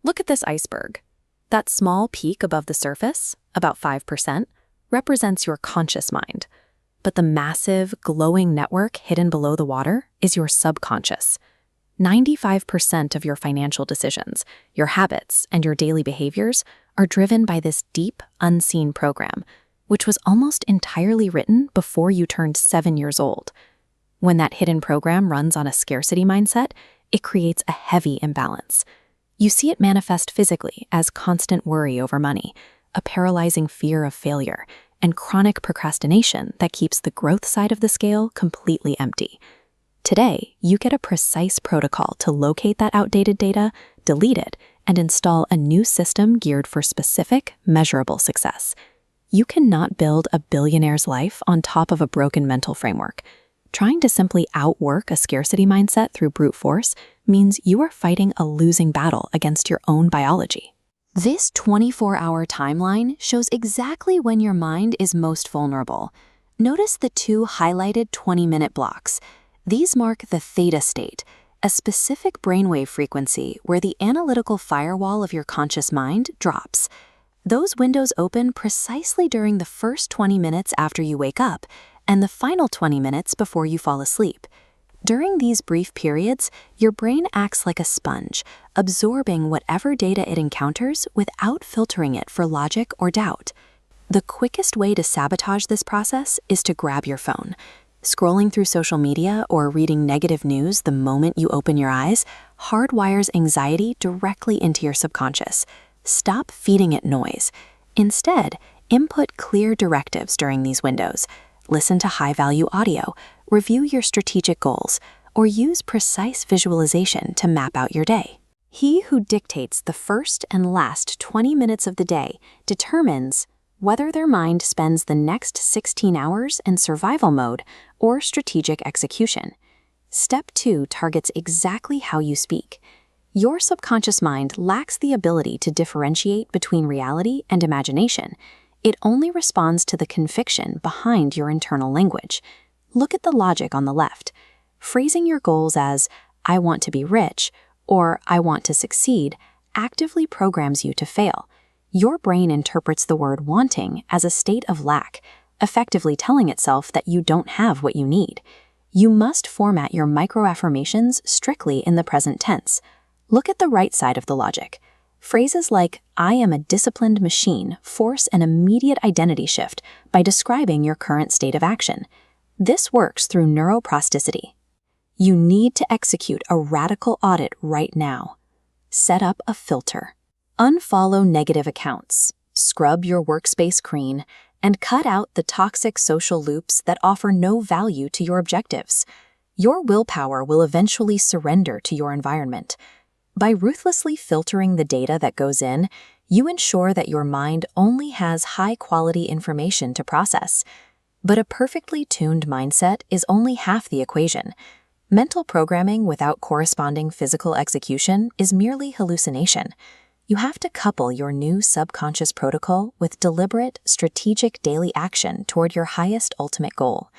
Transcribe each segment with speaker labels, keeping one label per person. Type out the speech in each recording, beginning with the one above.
Speaker 1: Look at this iceberg. That small peak above the surface, about 5%, represents your conscious mind. But the massive, glowing network hidden below the water is your subconscious. 95% of your financial decisions, your habits, and your daily behaviors are driven by this deep, unseen program, which was almost entirely written before you turned 7 years old. When that hidden program runs on a scarcity mindset, it creates a heavy imbalance. You see it manifest physically as constant worry over money, a paralyzing fear of failure, and chronic procrastination that keeps the growth side of the scale completely empty. Today, you get a precise protocol to locate that outdated data, delete it, and install a new system geared for specific, measurable success. You cannot build a billionaire's life on top of a broken mental framework. Trying to simply outwork a scarcity mindset through brute force means you are fighting a losing battle against your own biology. This 24-hour timeline shows exactly when your mind is most vulnerable. Notice the 2 highlighted 20-minute blocks. These mark the Theta State, a specific brainwave frequency where the analytical firewall of your conscious mind drops. Those windows open precisely during the first 20 minutes after you wake up and the final 20 minutes before you fall asleep. During these brief periods, your brain acts like a sponge, absorbing whatever data it encounters without filtering it for logic or doubt. The quickest way to sabotage this process is to grab your phone. Scrolling through social media or reading negative news the moment you open your eyes hardwires anxiety directly into your subconscious. Stop feeding it noise. Instead, input clear directives during these windows. Listen to high-value audio, review your strategic goals, or use precise visualization to map out your day. He who dictates the first and last 20 minutes of the day determines whether their mind spends the next 16 hours in survival mode or strategic execution. Step 2 targets exactly how you speak. Your subconscious mind lacks the ability to differentiate between reality and imagination. It only responds to the conviction behind your internal language. Look at the logic on the left. Phrasing your goals as, "I want to be rich," or "I want to succeed," actively programs you to fail. Your brain interprets the word wanting as a state of lack, effectively telling itself that you don't have what you need. You must format your micro-affirmations strictly in the present tense. Look at the right side of the logic. Phrases like, "I am a disciplined machine," force an immediate identity shift by describing your current state of action. This works through neuroplasticity. You need to execute a radical audit right now. Set up a filter. Unfollow negative accounts, scrub your workspace clean, and cut out the toxic social loops that offer no value to your objectives. Your willpower will eventually surrender to your environment. By ruthlessly filtering the data that goes in, you ensure that your mind only has high-quality information to process. But a perfectly tuned mindset is only half the equation. Mental programming without corresponding physical execution is merely hallucination. You have to couple your new subconscious protocol with deliberate, strategic daily action toward your highest ultimate goal.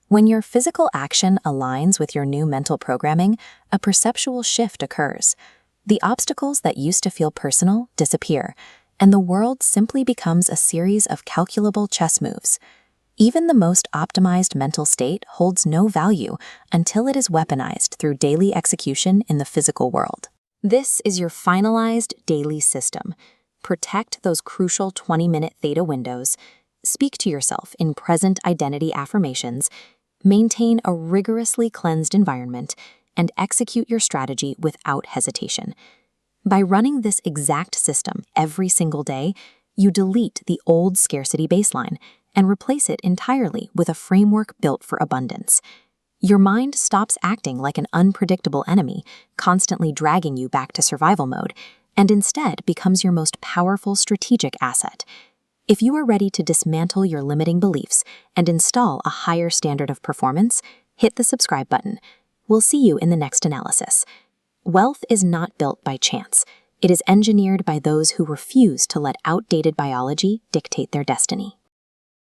Speaker 1: When your physical action aligns with your new mental programming, a perceptual shift occurs. The obstacles that used to feel personal disappear, and the world simply becomes a series of calculable chess moves. Even the most optimized mental state holds no value until it is weaponized through daily execution in the physical world. This is your finalized daily system. Protect those crucial 20-minute theta windows, speak to yourself in present identity affirmations, maintain a rigorously cleansed environment, and execute your strategy without hesitation. By running this exact system every single day, you delete the old scarcity baseline and replace it entirely with a framework built for abundance. Your mind stops acting like an unpredictable enemy, constantly dragging you back to survival mode, and instead becomes your most powerful strategic asset. If you are ready to dismantle your limiting beliefs and install a higher standard of performance, hit the subscribe button. We'll see you in the next analysis. Wealth is not built by chance. It is engineered by those who refuse to let outdated biology dictate their destiny.